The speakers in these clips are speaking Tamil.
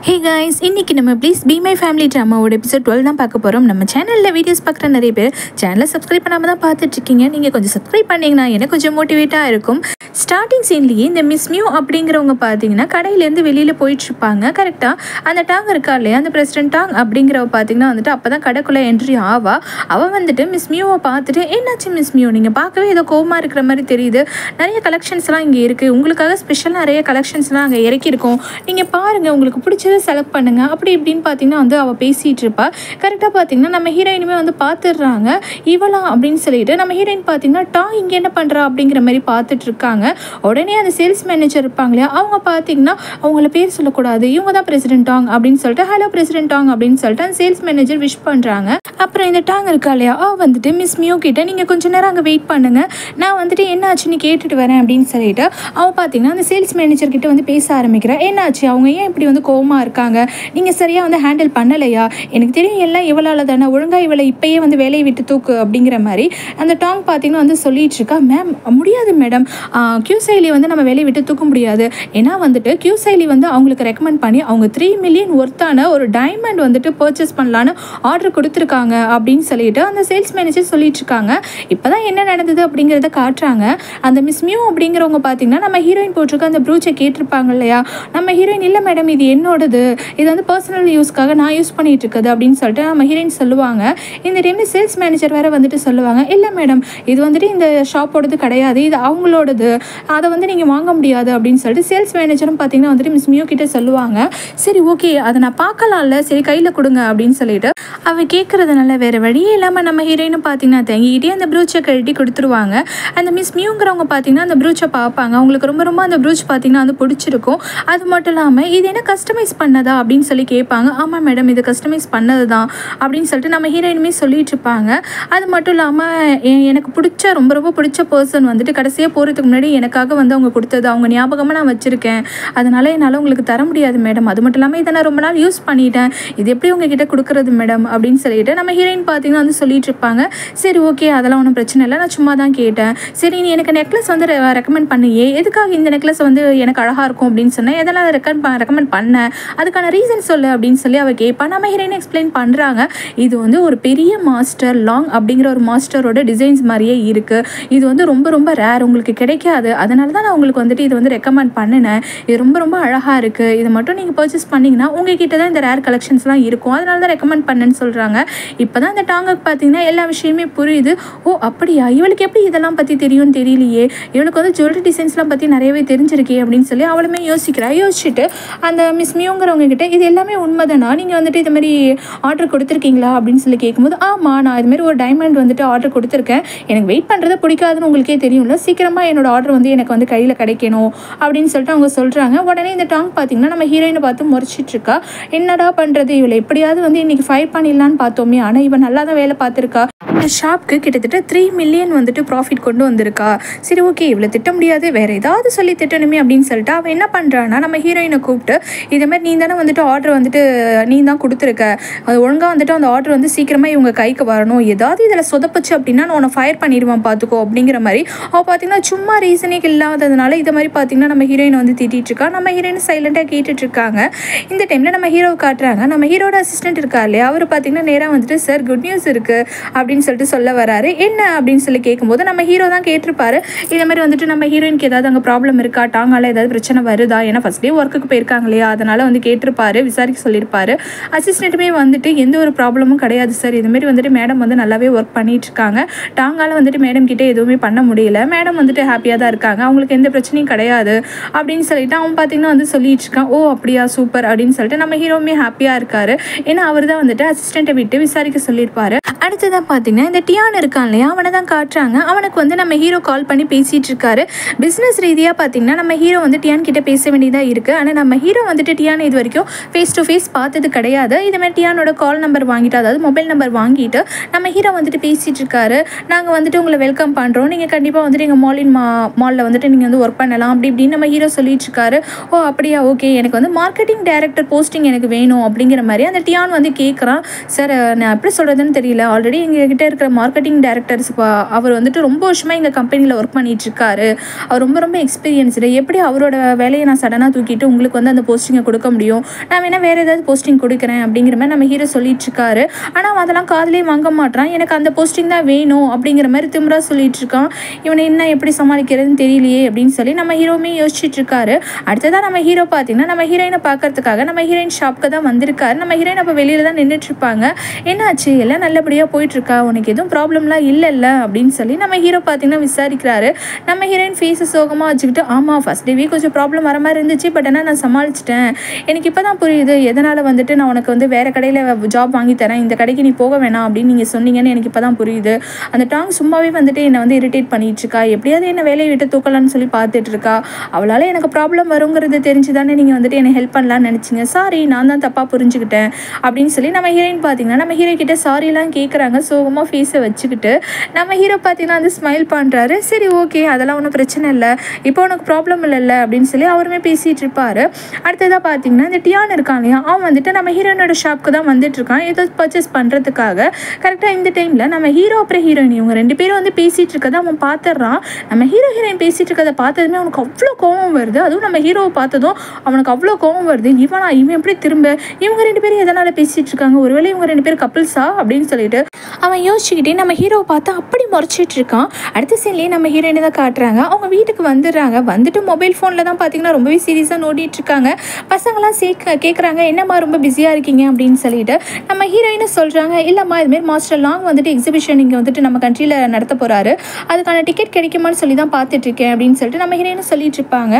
Hey guys, இன்னைக்கு நம்ம ப்ளீஸ் பி மை ஃபேமிலி ட்ராமாவோட எபிசோட் 12 தான் பார்க்க போகிறோம். நம்ம சேனலில் வீடியோஸ் பார்க்குற நிறைய பேர் சேனலை சப்ஸ்கிரைப் பண்ணாமல் தான் பார்த்துட்ருக்கீங்க. நீங்கள் கொஞ்சம் சப்ஸ்கிரைப் பண்ணிங்கன்னா எனக்கு கொஞ்சம் மோட்டிவேட்டாக இருக்கும். ஸ்டார்டிங் சீன்லேயே இந்த மிஸ் மியூ அப்படிங்கிறவங்க பார்த்தீங்கன்னா கடையிலேருந்து வெளியில் போயிட்டுருப்பாங்க. கரெக்டாக அந்த டாங் இருக்கா இல்லையா, அந்த பிரசிடென்ட் டாங் அப்படிங்கிறவ பார்த்தீங்கன்னா வந்துட்டு அப்போ தான் கடைக்குள்ளே என்ட்ரி ஆவா. அவள் வந்துட்டு மிஸ் மியூவை பார்த்துட்டு, என்னாச்சு மிஸ் மியூ, நீங்கள் பார்க்கவே ஏதோ கோவமாக இருக்கிற மாதிரி தெரியுது, நிறைய கலெக்ஷன்ஸ்லாம் இங்கே இருக்குது, உங்களுக்காக ஸ்பெஷல் நிறைய கலெக்ஷன்ஸ்லாம் அங்கே இறக்கியிருக்கோம், நீங்கள் பாருங்கள், உங்களுக்கு பிடிச்சதை செலக்ட் பண்ணுங்க அப்படி இப்படின்னு பார்த்தீங்கன்னா வந்து அவள் பேசிகிட்டு இருப்பா. கரெக்டாக பார்த்தீங்கன்னா நம்ம ஹீரோயினுமே வந்து பார்த்துடுறாங்க. இவளா அப்படின்னு சொல்லிட்டு நம்ம ஹீரோயின் பார்த்தீங்கன்னா டாங் இங்கே என்ன பண்ணுறா அப்படிங்கிற மாதிரி பார்த்துட்டு இருக்காங்க. உடனே அந்த சேல்ஸ் மேனேஜர் இருப்பாங்க இல்லையா, அவங்க பார்த்தீங்கன்னா அவங்கள பேர் சொல்லக்கூடாது, இவங்க தான் பிரசிடென்ட் டாங் அப்படின்னு சொல்லிட்டு ஹலோ பிரசிடென்ட் டாங் அப்படின்னு சொல்லிட்டு அந்த சேல்ஸ் மேனேஜர் விஷ் பண்ணுறாங்க. அப்புறம் இந்த டாங் இருக்கா இல்லையா, அவள் வந்துட்டு மிஸ் மியூ கிட்ட நீங்கள் கொஞ்சம் நேரம் அங்கே வெயிட் பண்ணுங்க, நான் வந்துட்டு என்ன ஆச்சுன்னு கேட்டுட்டு வரேன் அப்படின்னு சொல்லிட்டு அவள் பார்த்தீங்கன்னா அந்த சேல்ஸ் மேனேஜர் கிட்ட வந்து பேச ஆரம்பிக்கிறேன். என்னாச்சு, அவங்க ஏன் இப்படி வந்து கோவமாக இருக்காங்க, நீங்கள் சரியாக வந்து ஹேண்டில் பண்ணலையா, எனக்கு தெரியும் எல்லாம் இவளால் தானே, ஒழுங்காக இவளை இப்போயே வந்து வேலையை விட்டு தூக்கு அப்படிங்கிற மாதிரி அந்த டாங் பார்த்தீங்கன்னா வந்து சொல்லிட்டு இருக்கா. மேம் முடியாது மேடம், கியூசைலி வந்து நம்ம வேலையை விட்டு தூக்க முடியாது, ஏன்னா வந்துட்டு கியூசைலி வந்து அவங்களுக்கு ரெக்கமெண்ட் பண்ணி அவங்க 3 மில்லியன் ஒர்த்தான ஒரு டைமண்ட் வந்துட்டு பர்ச்சேஸ் பண்ணலான்னு ஆர்டர் கொடுத்துருக்காங்க அப்படின்னு சொல்லிட்டு அந்த சேல்ஸ் மேனேஜர் சொல்லிட்டு இருக்காங்க. இப்போ தான் என்ன நடந்தது அப்படிங்கிறத காட்டுறாங்க. அந்த மிஸ் மியூ அப்படிங்கிறவங்க பார்த்தீங்கன்னா நம்ம ஹீரோயின் போட்டிருக்க அந்த ப்ரூச்சை கேட்டிருப்பாங்க இல்லையா, நம்ம ஹீரோயின் இல்லை மேடம் இது என்னோடது, இது வந்து பர்சனல் யூஸ்க்காக நான் யூஸ் பண்ணிட்டு இருக்குது அப்படின்னு சொல்லிட்டு நம்ம ஹீரோயின் சொல்லுவாங்க. இந்த டைமில் சேல்ஸ் மேனேஜர் வேறு வந்துட்டு சொல்லுவாங்க, இல்லை மேடம் இது வந்துட்டு இந்த ஷாப்போடது கிடையாது, இது அவங்களோடது, அதை வந்து நீங்கள் வாங்க முடியாது அப்படின்னு சொல்லிட்டு சேல்ஸ் மேனேஜரும் பார்த்தீங்கன்னா வந்துட்டு மிஸ் மியூ கிட்டே சொல்லுவாங்க. சரி ஓகே அதை நான் பார்க்கலாம்ல, சரி கையில் கொடுங்க அப்படின்னு சொல்லிட்டு அவள் கேட்குறதுனால வேறு வழியே இல்லாமல் நம்ம ஹீரோயினும் பார்த்தீங்கன்னா தங்கிக்கிட்டே அந்த ப்ரூச்சை கழட்டி கொடுத்துருவாங்க. அந்த மிஸ் மியூங்கிறவங்க பார்த்தீங்கன்னா அந்த ப்ரூச்சை பார்ப்பாங்க, அவங்களுக்கு ரொம்ப ரொம்ப அந்த ப்ரூச் பார்த்தீங்கன்னா வந்து பிடிச்சிருக்கும். அது மட்டும் இல்லாமல் இது என்ன கஸ்டமைஸ் பண்ணதா அப்படின்னு சொல்லி கேட்பாங்க. ஆமாம் மேடம் இது கஸ்டமைஸ் பண்ணது தான் அப்படின்னு சொல்லிட்டு நம்ம ஹீரோயினுமே சொல்லிட்டு இருப்பாங்க. அது மட்டும் இல்லாமல் எனக்கு பிடிச்ச ரொம்ப ரொம்ப பிடிச்ச பர்சன் வந்துட்டு கடைசியாக போகிறதுக்கு முன்னாடி எனக்காக வந்து அவங்க கொடுத்தது, அவங்க ஞாபகமாக நான் வச்சுருக்கேன், அதனால் என்னால் உங்களுக்கு தர முடியாது மேடம், அது மட்டும் இல்லாமல் இதை நான் ரொம்ப நாள் யூஸ் பண்ணிட்டேன், இது எப்படி உங்ககிட்ட கொடுக்குறது மேடம் அப்படின்னு சொல்லிட்டு நம்ம ஹீரோயின் பார்த்தீங்கன்னா வந்து சொல்லிட்டு இருப்பாங்க. சரி ஓகே அதெல்லாம் ஒன்றும் பிரச்சனை இல்லை, நான் சும்மா தான் கேட்டேன், சரி நீ எனக்கு நெக்லஸ் வந்து ரெக்கமெண்ட் பண்ணியே, எதுக்காக இந்த நெக்லஸ் வந்து எனக்கு அழகாக இருக்கும் அப்படின்னு சொன்னேன், எதெல்லாம் ரெக்கமெண்ட் பண்ணேன் அதுக்கான ரீசன் சொல்லு அப்படின்னு சொல்லி அவள் கேட்பா. நம்ம ஹீரோயின் எக்ஸ்பிளைன் பண்ணுறாங்க, இது வந்து ஒரு பெரிய மாஸ்டர் லாங் அப்படிங்கிற ஒரு மாஸ்டரோட டிசைன்ஸ் மாதிரியே இருக்குது, இது வந்து ரொம்ப ரொம்ப ரேர், உங்களுக்கு கிடைக்காது, அதனால தான் நான் உங்களுக்கு வந்துட்டு இது வந்து ரெக்கமெண்ட் பண்ணினேன், இது ரொம்ப ரொம்ப அழகாக இருக்குது, இதை மட்டும் நீங்கள் பர்ச்சேஸ் பண்ணிங்கன்னா உங்ககிட்ட தான் இந்த ரேர் கலெக்ஷன்ஸ்லாம் இருக்கும், அதனால தான் ரெக்கமெண்ட் பண்ணேன்னு சொல்கிறாங்க. இப்போ தான் அந்த டாங்குக்கு பார்த்தீங்கன்னா எல்லா விஷயமே புரியுது. ஓ அப்படியா, இவளுக்கு எப்படி இதெல்லாம் பற்றி தெரியும்னு தெரியலையே, இவளுக்கு வந்து ஜுவல்லரி டிசைன்ஸ்லாம் பற்றி நிறையவே தெரிஞ்சிருக்கே அப்படின்னு சொல்லி அவளுமே யோசிச்சுட்டு அந்த மிஸ் மியூங்கிறவங்க கிட்ட இது எல்லாமே உண்மைதானா, நீங்கள் வந்துட்டு இது மாதிரி ஆர்டர் கொடுத்துருக்கீங்களா அப்படின்னு சொல்லி கேட்கும்போது, ஆமாம் நான் இதுமாரி ஒரு டைமண்ட் வந்துட்டு ஆர்டர் கொடுத்துருக்கேன், எனக்கு வெயிட் பண்ணுறது பிடிக்காதுன்னு உங்களுக்கே தெரியும்ல, சீக்கிரமாக என்னோட ஆர்டர் வந்து எனக்கு வந்து கையில் கிடைக்கணும் அப்படின்னு சொல்லிட்டு அவங்க சொல்கிறாங்க. உடனே இந்த டாங் பார்த்தீங்கன்னா நம்ம ஹீரோயினை பார்த்து முறைச்சிட்டு இருக்கா. என்னடா பண்ணுறது, இவளை எப்படியாவது வந்து இன்றைக்கி ஃபயர் பண்ணிடலான்னு பார்த்தோமே, ஆனால் இவன் நல்லா தான் வேலை பார்த்துருக்கா, இந்த ஷாப்புக்கு கிட்டத்தட்ட 3 மில்லியன் வந்துட்டு ப்ராஃபிட் கொண்டு வந்திருக்கா, சரி ஓகே இவ்வளோ திட்ட முடியாது, வேறு ஏதாவது சொல்லி திட்டணுமே அப்படின்னு சொல்லிட்டு அவள் என்ன பண்ணுறான்னா நம்ம ஹீரோயினை கூப்பிட்டு இதேமாதிரி நீ தானே வந்துட்டு ஆர்டர் வந்துட்டு நீ தான் கொடுத்துருக்க, அது ஒழுங்காக வந்துட்டு அந்த ஆர்டர் வந்து சீக்கிரமாக இவங்க கைக்கு வரணும், ஏதாவது இதில் சொதப்பச்சு அப்படின்னா நான் உன்னை ஃபயர் பண்ணிடுவான் பார்த்துக்கோ அப்படிங்கிற மாதிரி அவள் பார்த்தீங்கன்னா சும்மா ரீசனே இல்லாததுனால இதை மாதிரி பார்த்தீங்கன்னா நம்ம ஹீரோயினை வந்து திட்டிகிட்டு இருக்கா. நம்ம ஹீரோயின் சைலண்டாக கேட்டுட்ருக்காங்க. இந்த டைமில் நம்ம ஹீரோவை காட்டுறாங்க. நம்ம ஹீரோட அசிஸ்டன்ட் இருக்கா இல்லையா, அவர் பார்த்தீங்கன்னா நேராக வந்துட்டு சார் குட் நியூஸ் இருக்குது அப்படின்னு சொல்லிட்டு சொல்ல வராரு. என்ன அப்படின்னு சொல்லி கேட்கும்போது நம்ம ஹீரோ தான் கேட்டிருப்பாரு, இதே மாதிரி வந்துட்டு நம்ம ஹீரோயினுக்கு ஏதாவது அங்கே ப்ராப்ளம் இருக்கா, டாங்கால ஏதாவது பிரச்சனை வருதா, ஏன்னா ஃபஸ்ட் டே ஒர்க்குக்கு போயிருக்காங்க இல்லையா, அதனால் வந்து கேட்டிருப்பாரு, விசாரிக்க சொல்லியிருப்பாரு. அசிஸ்டண்ட்டுமே வந்துட்டு எந்த ஒரு ப்ராப்ளமும் கிடையாது சார், இதுமாரி வந்துட்டு மேடம் வந்து நல்லாவே ஒர்க் பண்ணிட்டு இருக்காங்க, டாங்கால வந்துட்டு மேடம் கிட்டே எதுவுமே பண்ண முடியல, மேடம் வந்துட்டு ஹாப்பியாக தான் இருக்காங்க, அவங்களுக்கு எந்த பிரச்சனையும் கிடையாது அப்படின்னு சொல்லிட்டு அவன் பார்த்தீங்கன்னா வந்து சொல்லிட்டு இருக்கான். ஓ அப்படியா சூப்பர் அப்படின்னு சொல்லிட்டு நம்ம ஹீரோவுமே ஹாப்பியாக இருக்காரு, ஏன்னா அவர் தான் வந்துட்டு அசிஸ்டண்ட்டை விட்டு விசாரிக்க சொல்லியிருப்பாரு. அடுத்ததான் பார்த்தீங்கன்னா இந்த டியான் இருக்கான் இல்லையா, அவனை தான் காட்டுறாங்க. அவனுக்கு வந்து நம்ம ஹீரோ கால் பண்ணி பேசிகிட்டு இருக்காரு. பிஸ்னஸ் ரீதியாக பார்த்தீங்கன்னா நம்ம ஹீரோ வந்து டியான் கிட்டே பேச வேண்டியதாக இருக்குது, ஆனால் நம்ம ஹீரோ வந்துட்டு டியான் இது வரைக்கும் ஃபேஸ் டு ஃபேஸ் பார்த்தது கிடையாது. இதுமாதிரி டியானோட கால் நம்பர் வாங்கிட்டு, அதாவது மொபைல் நம்பர் வாங்கிட்டு நம்ம ஹீரோ வந்துட்டு பேசிகிட்டு இருக்காரு. நாங்கள் வந்துட்டு உங்களை வெல்கம் பண்ணுறோம், நீங்கள் கண்டிப்பாக வந்துட்டு எங்கள் மாலில் வந்துட்டு நீங்கள் வந்து ஒர்க் பண்ணலாம் அப்படி இப்படின்னு நம்ம ஹீரோ சொல்லிட்டு இருக்காரு. ஓ அப்படியா ஓகே, எனக்கு வந்து மார்க்கெட்டிங் டைரக்டர் போஸ்டிங் எனக்கு வேணும் அப்படிங்கிற மாதிரி அந்த டியான் வந்து கேட்குறான். சார் நான் எப்படி சொல்கிறதுன்னு தெரியல, ஆல்ரெடி எங்கள் எங்ககிட்ட இருக்கிற மார்க்கெட்டிங் டைரக்டர்ஸ் அவர் வந்துட்டு ரொம்ப வருஷமாக எங்கள் கம்பெனியில் ஒர்க் பண்ணிகிட்ருக்காரு, அவர் ரொம்ப ரொம்ப எக்ஸ்பீரியன்ஸ்டு, எப்படி அவரோட வேலையை நான் சடனாக தூக்கிட்டு உங்களுக்கு வந்து அந்த போஸ்டிங்கை கொடுக்க முடியும், நான் வேணால் வேறு ஏதாவது போஸ்டிங் கொடுக்குறேன் அப்படிங்கிற மாதிரி நம்ம ஹீரோ சொல்லிட்டுருக்காரு. ஆனால் அதெல்லாம் காதலே வாங்க மாட்டான். எனக்கு அந்த போஸ்டிங் தான் வேணும் அப்படிங்கிற மாதிரி திமிரா சொல்லிட்டு இருக்கான். இவனை என்ன எப்படி சமாளிக்கிறதுன்னு தெரியலையே அப்படின்னு சொல்லி நம்ம ஹீரோவுமே யோசிச்சுட்டு இருக்காரு. அடுத்ததான் நம்ம ஹீரோ பார்த்தீங்கன்னா நம்ம ஹீரோயினை பார்க்கறதுக்காக நம்ம ஹீரோயின் ஷாப்க்கு தான் வந்திருக்காரு. நம்ம ஹீரோயின் அப்போ வெளியில தான் நின்றுட்டு இருப்பாங்க. என்னாச்சு, எல்லாம் நல்லபடியாக போயிட்டுருக்கா, உனக்கு எதுவும் ப்ராப்ளம்லாம் இல்லைல்ல அப்படின்னு சொல்லி நம்ம ஹீரோ பார்த்தீங்கன்னா விசாரிக்கிறாரு. நம்ம ஹீரோயின் ஃபேஸை சோகமாக வச்சுக்கிட்டு, ஆமாம் ஃபஸ்ட் டேவே கொஞ்சம் ப்ராப்ளம் வர மாதிரி இருந்துச்சு, பட் ஆனால் நான் சமாளிச்சிட்டேன், எனக்கு இப்போ தான் புரியுது எதனால் வந்துட்டு நான் உனக்கு வந்து வேறு கடையில் ஜாப் வாங்கி தரேன், இந்த கடைக்கு நீ போக வேணாம் அப்படின்னு நீங்கள் சொன்னீங்கன்னு எனக்கு இப்போ தான் புரியுது. அந்த டாங் சும்மாவே வந்துட்டு என்னை வந்து இரிட்டேட் பண்ணிட்டு இருக்கா, எப்படியாவது என்னை வேலையை விட்டு தூக்கலான்னு சொல்லி பார்த்துட்டு இருக்கா, அவளால் எனக்கு ப்ராப்ளம் வருங்கிறது தெரிஞ்சு தானே நீங்கள் வந்துட்டு என்னை ஹெல்ப் பண்ணலான்னு நினச்சிங்க, சாரி நான் தான் தப்பாக புரிஞ்சுக்கிட்டேன் அப்படின்னு சொல்லி நம்ம ஹீரோயின் பார்த்தீங்கன்னா நம்ம ஹீரோ கிட்ட சாரிலாம் கேட்குறாங்க. சோகமாக ஃபேஸை வச்சுக்கிட்டு நம்ம ஹீரோ பார்த்தீங்கன்னா வந்து ஸ்மைல் பண்ணுறாரு. சரி ஓகே, அதெல்லாம் ஒன்றும் பிரச்சனை இல்லை, இப்போ உனக்கு ப்ராப்ளம் இல்லைல்ல அப்படின்னு சொல்லி அவருமே பேசிகிட்டு இருப்பார். அடுத்ததாக பார்த்தீங்கன்னா இந்த டியான் இருக்கான் இல்லையா, அவன் வந்துட்டு நம்ம ஹீரோயினோட ஷாப்க்கு தான் வந்துட்டு இருக்கான் ஏதோ பர்ச்சேஸ் பண்ணுறதுக்காக. கரெக்டாக இந்த டைமில் நம்ம ஹீரோ அப்புறம் ஹீரோயின் இவங்க 2 பேரும் வந்து பேசிகிட்டு இருக்கதை அவன் பார்த்துட்றான். நம்ம ஹீரோயின் பேசிகிட்டு இருக்கதை பார்த்ததுமே அவனுக்கு அவ்வளோ கோவம் வருது. அதுவும் நம்ம ஹீரோவை பார்த்ததும் அவனுக்கு அவ்வளோ கோவம் வருது. இவன் எப்படி திரும்ப இவங்க 2 பேரும் எதனால் பேசிகிட்டு இருக்காங்க, ஒருவேளை இவங்க 2 பேரும் கப்பிள்ஸா அப்படின்னு சொல்லிட்டு அவன் யோசிச்சுக்கிட்டே நம்ம ஹீரோவை பார்த்து அப்படி முறைச்சிட்டு இருக்கான். அடுத்த சீன்லேயே நம்ம ஹீரோயினை தான் காட்டுறாங்க. அவங்க வீட்டுக்கு வந்துடுறாங்க. வந்துட்டு மொபைல் ஃபோனில் தான் பார்த்தீங்கன்னா ரொம்பவே சீரியஸாக நோண்டிட்டு இருக்காங்க. பசங்களாம் கேட்குறாங்க, என்னம்மா ரொம்ப பிஸியாக இருக்கீங்க அப்படின்னு சொல்லிட்டு. நம்ம ஹீரோயினும் சொல்கிறாங்க, இல்லைம்மா இதுமாரி மாஸ்டர் லாங் வந்துட்டு எக்ஸிபிஷன் இங்கே வந்துட்டு நம்ம கண்ட்ரியில் நடத்த போகிறாரு, அதுக்கான டிக்கெட் கிடைக்குமான்னு சொல்லி தான் பார்த்துட்ருக்கேன் அப்படின்னு சொல்லிட்டு நம்ம ஹீரோயினும் சொல்லிட்டு இருப்பாங்க.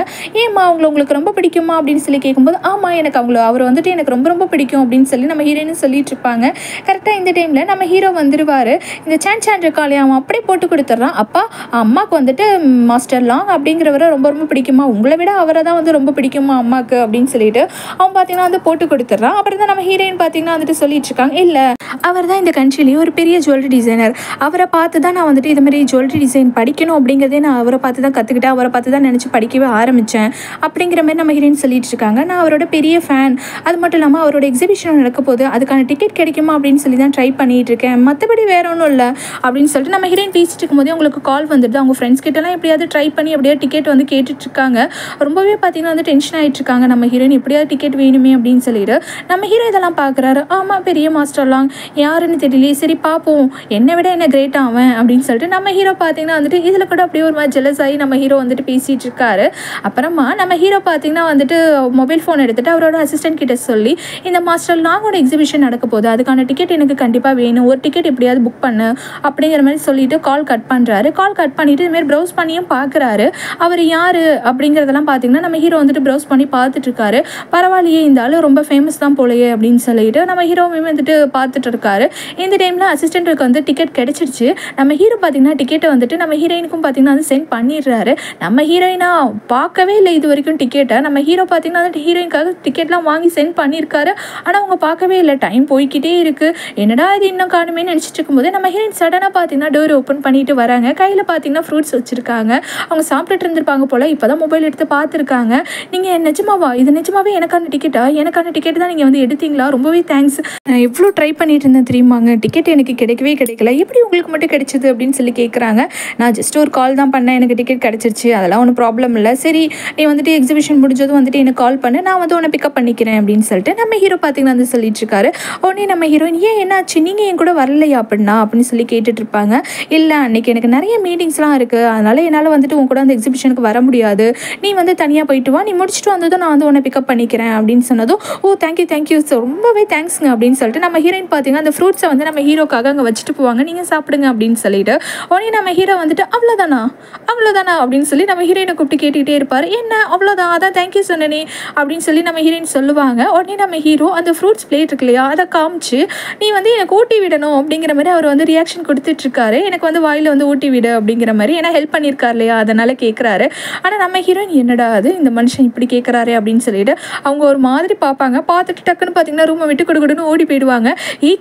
ஏம்மா உங்களுக்கு ரொம்ப பிடிக்குமா அப்படின்னு சொல்லி கேட்கும்போது, ஆமாம் எனக்கு அவர் வந்துட்டு எனக்கு ரொம்ப ரொம்ப பிடிக்கும் அப்படின்னு சொல்லி நம்ம ஹீரோயினும் சொல்லிட்டு இருப்பாங்க. கரெக்டாக இந்த டைமில் நம்ம ஹீரோ வந்துடுவார். இந்த சான் இருக்காளே அவன் அப்படியே போட்டு கொடுத்துட்றான். அப்பா அம்மாவுக்கு வந்துட்டு மாஸ்டர் லாங் அப்படிங்கிறவரை ரொம்ப ரொம்ப பிடிக்குமா, உங்களை விட அவரை தான் வந்து ரொம்ப பிடிக்குமா அம்மாவுக்கு அப்படின்னு சொல்லிட்டு அவன் பார்த்தீங்கன்னா வந்து போட்டு கொடுத்துட்றான். அப்புறம் தான் நம்ம ஹீரோயின் பார்த்தீங்கன்னா வந்துட்டு சொல்லிட்டு இருக்காங்க, இல்லை அவர் தான் இந்த கண்ட்ரிலேயே ஒரு பெரிய ஜுவல்லரி டிசைனர், அவரை பார்த்து தான் நான் வந்துட்டு இதுமாதிரி ஜுவல்லரி டிசைன் படிக்கணும் அப்படிங்கிறதே நான் அவரை பார்த்து தான் கற்றுக்கிட்டேன், அவரை பார்த்து தான் நினச்சி படிக்கவே ஆரம்பித்தேன் அப்படிங்கிற மாதிரி நம்ம ஹீரோயின் சொல்லிட்டு இருக்காங்க. நான் அவரோட பெரிய ஃபேன், அது மட்டும் இல்லாமல் அவரோட எக்ஸிபிஷன் நடக்க போது அதுக்கான டிக்கெட் கிடைக்குமா அப்படின்னு சொல்லி தான் ட்ரை பண்ணிகிட்டு இருக்கேன், மற்றபடி வேற ஒன்றும் இல்லை அப்படின்னு சொல்லிட்டு நம்ம ஹீரோயின் பேசிட்டு இருக்கும்போதே உங்களுக்கு கால் வந்துடுது. அவங்க ஃப்ரெண்ட்ஸ் கிட்டலாம் எப்படியாவது ட்ரை பண்ணி அப்படியே டிக்கெட் வந்து கேட்டுட்ருக்காங்க. ரொம்பவே பார்த்தீங்கன்னா வந்து டென்ஷன் ஆகிட்டு இருக்காங்க. நம்ம ஹீரோயின் எப்படியாவது டிக்கெட் வேணுமே அப்படின்னு சொல்லிட்டு நம்ம ஹீரோ இதெல்லாம் பார்க்குறாரு. ஆமாம் பெரிய மாஸ்டர்லாம் யாருன்னு தெரியலையே, சரி பார்ப்போம், என்னை விட என்ன கிரேட் ஆவன் அப்படின்னு சொல்லிட்டு நம்ம ஹீரோ பார்த்தீங்கன்னா வந்துட்டு இதில் கூட அப்படியே ஒரு மாதிரி ஜெலஸ் ஆகி நம்ம ஹீரோ வந்துட்டு பேசிகிட்டு இருக்காரு. அப்புறமா நம்ம ஹீரோ பார்த்தீங்கன்னா வந்துட்டு மொபைல் ஃபோன் எடுத்துகிட்டு அவரோட அசிஸ்டன்ட் கிட்ட சொல்லி, இந்த மாஸ்டர் லாங்கோட எக்ஸிபிஷன் நடக்க போகுது, அதுக்கான டிக்கெட் எனக்கு கண்டிப்பாக வேணும், ஒரு டிக்கெட் எப்படியாவது புக் பண்ணு அப்படிங்கிற மாதிரி சொல்லிட்டு கால் கட் பண்ணுறாரு. கால் கட் பண்ணிவிட்டு இதுமாரி ப்ரௌஸ் பண்ணியும் பார்க்குறாரு. அவர் யார் அப்படிங்கிறதெல்லாம் பார்த்தீங்கன்னா நம்ம ஹீரோ வந்துட்டு ப்ரௌஸ் பண்ணி பார்த்துட்டு இருக்காரு. பரவாயில்லையே இந்த ஆள் ரொம்ப ஃபேமஸ் தான் போலையே அப்படின்னு சொல்லிட்டு நம்ம ஹீரோவுமே வந்துட்டு பார்த்துட்டு இருக்காரு. இந்த டைமில் அசிஸ்டண்ட்டுக்கு வந்து டிக்கெட் கிடச்சிருச்சு. நம்ம ஹீரோ பார்த்தீங்கன்னா டிக்கெட்டை வந்துட்டு நம்ம ஹீரோயினுக்கும் பார்த்தீங்கன்னா வந்து சென்ட் பண்ணிடுறாரு. நம்ம ஹீரோயினா பார்க்கவே இல்லை இது வரைக்கும் டிக்கெட்டை. நம்ம ஹீரோ பார்த்தீங்கன்னா வந்துட்டு ஹீரோயினுக்காக டிக்கெட்லாம் வாங்கி சென்ட் பண்ணியிருக்காரு. ஆனால் அவங்க பார்க்கவே இல்லை. டைம் போய்கிட்டே இருக்குது. என்னடா இது இன்னும் காணுமே நினச்சிட்டு இருக்கும்போது நம்ம ஹீரோயின் சடனாக பார்த்தீங்கன்னா டோர் ஓப்பன் பண்ணிட்டு வராங்க. கையில் பார்த்தீங்கன்னா ஃப்ரூட்ஸ் வச்சுருக்காங்க. அவங்க சாப்பிட்டுட்டு இருந்திருப்பாங்க போல். இப்போ தான் மொபைல் எடுத்து பார்த்துருக்காங்க. நீங்கள் நிஜமாவா, இது நிஜமாவே எனக்கான டிக்கெட்டா, எனக்கான டிக்கெட் தான் நீங்கள் வந்து எடுத்தீங்களா, ரொம்பவே தேங்க்ஸ், நான் எவ்வளோ ட்ரை பண்ணிட்டு இருந்தேன் தெரியுமாங்க, டிக்கெட் எனக்கு கிடைக்கவே கிடைக்கல, எப்படி உங்களுக்கு மட்டும் கிடைச்சிது அப்படின்னு சொல்லி கேட்குறாங்க. நான் ஜஸ்ட் ஒரு கால் தான் பண்ணேன், எனக்கு டிக்கெட் கிடச்சிருச்சு, அதெல்லாம் ஒன்றும் ப்ராப்ளம் இல்லை, சரி நீ வந்துட்டு எக்ஸிபிஷன் முடிஞ்சதும் வந்துட்டு எனக்கு கால் பண்ணு, நான் வந்து உன்னை பிக்கப் பண்ணிக்கிறேன் அப்படின்னு சொல்லிட்டு நம்ம ஹீரோ பார்த்தீங்கன்னா வந்து சொல்லிட்டு இருக்காரு. உடனே நம்ம ஹீரோயின், ஏன் என்னாச்சு, நீங்கள் என் கூட வரலையா அப்படின்னா அப்படின்னு சொல்லி கேட்டுட்டு இருப்பாங்க. இல்லை அன்றைக்கி எனக்கு நிறைய மீட்டிங்ஸ்லாம் இருக்குது, அதனால் என்னால் வந்துட்டு உன் கூட அந்த எக்ஸிபிஷனுக்கு வர முடியாது, நீ வந்து தனியாக போயிட்டு வா, நீ முடிச்சுட்டு வந்ததும் நான் வந்து உன்னை பிக்கப் பண்ணிக்கிறேன் அப்படின்னு சொன்னதும், ஓ தேங்க்யூ ஸோ ரொம்பவே தேங்க்ஸுங்க அப்படின்னு சொல்லிட்டு நம்ம ஹீரோயின் பார்த்தீங்கன்னா அந்த ஃப்ரூட்ஸை வந்து நம்ம ஹீரோக்காக அங்கே வச்சுட்டு போவாங்க, நீங்கள் சாப்பிடுங்க அப்படின்னு சொல்லிட்டு. உடனே நம்ம ஹீரோ வந்துட்டு அவ்வளோதானா அப்படின்னு சொல்லி நம்ம ஹீரோயினை கூப்பிட்டு கேட்டுக்கிட்டே இருப்பார். என்ன அவ்வளோதான், அதான் தேங்க்யூ சொன்னனே அப்படின்னு சொல்லி நம்ம ஹீரோயின் சொல்லுவாங்க. உடனே நம்ம ஹீரோ அந்த ஃப்ரூட்ஸ் பிளேட் இருக்கு இல்லையா, அதை காமிச்சு நீ வந்து எனக்கு ஊட்டி விடணும் அப்படிங்கிற மாதிரி அவர் வந்து ரியாக்ஷன் கொடுத்துட்ருக்காரு. எனக்கு வந்து வாயில் வந்து ஊட்டி விடு அப்படிங்கிற மாதிரி, ஏன்னா ஹெல்ப் பண்ணியிருக்கார் இல்லையா அதனால் கேட்குறாரு. ஆனால் நம்ம ஹீரோயின் என்னடா அது இந்த மனுஷன் இப்படி கேட்குறாரு அப்படின்னு சொல்லிட்டு அவங்க ஒரு மாதிரி பார்ப்பாங்க. பார்த்துட்டு டக்குன்னு பார்த்தீங்கன்னா ரூமை விட்டு கொடுக்குன்னு ஓடி போயிடுவாங்க.